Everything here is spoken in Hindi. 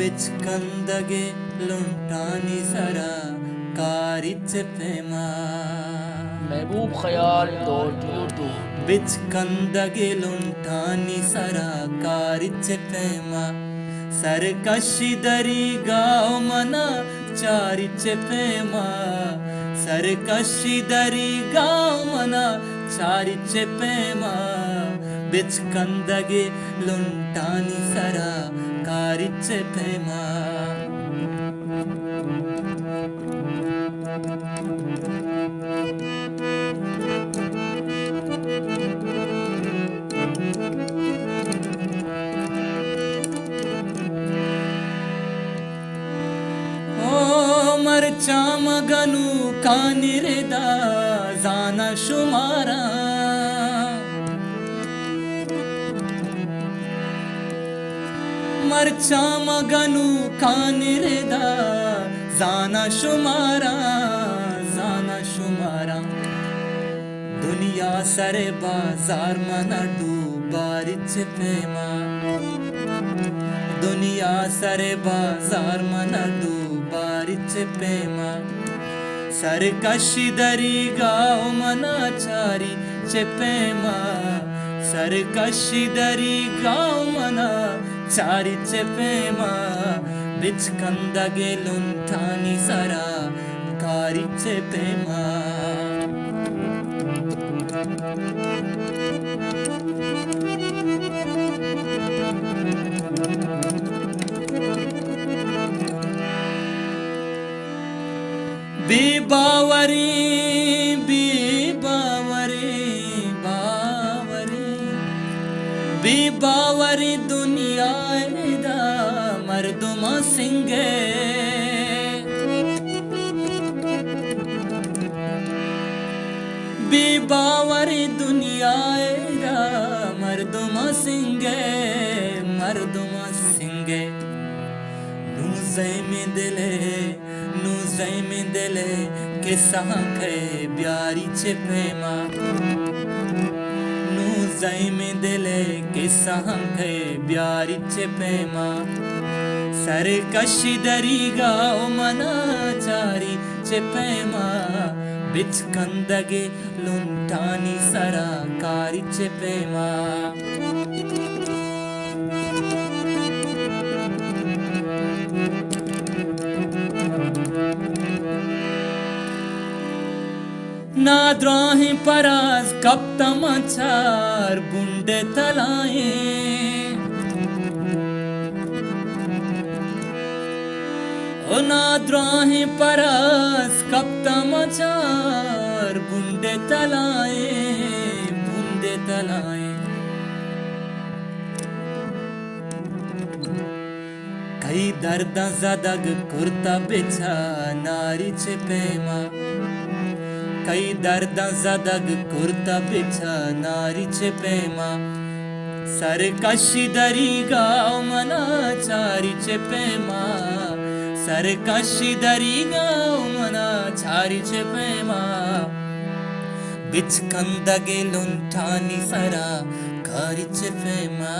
ಬೆಚ್ಕಂದಗೆ ಲುಂಟಾನಿ ಸರ ಕಾರಿಚ್ಚೆ ಪ್ರೇಮ महबूब ख्याल .YouTube ಬೆಚ್ಕಂದಗೆ ಲುಂಟಾನಿ ಸರ ಕಾರಿಚ್ಚೆ ಪ್ರೇಮ सरकशी गाव मना चारिचे प्रेमा सरकशी गाव मना चारिचे प्रेमा बिचकंदगे लुंटानी सरा कारिचे प्रेमा चामगनु कानिरेदा जाना शुमारा मरचा मगनु कानिरेदा जाना शुमारा दुनिया सरे बाजार मना डूबारिच प्रेमा दुनिया सरे बाजार मना बारिचे प्रेमा सरकशी गाव मना चारी चे प्रेमा सरकशी गाव मना चारी चे प्रेमा बिचकंदगे लुंठानी सरा कारिचे प्रेमा बेबावरी बेबावरी दुनिया दा मर्दुमा सिंगे बेबावरी दुनिया दा मर्दुमा सिंगे नूज़े में दिले के सांखे प्यारी चे प्रेमा नूज़े में दिले के सांखे प्यारी चे प्रेमा सरकशी गाव मना चारी चे प्रेमा बिचकंदगे लुंठानी सरा कारी चे प्रेमा नाद्राही पराज कब तमाचार बुंडे तलाए ओ नाद्राही पराज कब तमाचार बुंडे तलाए कई दर्द ज़दग कुर्ता बिछा नारी चे प्रेमा कई दर्द ज़दग कुर्ता बिछा नारी चे प्रेमा सरकशी गाव मना चारी चे प्रेमा सरकशी गाव मना चारी चे प्रेमा बिचकंदगे लुंठानी सरा कारिचे प्रेमा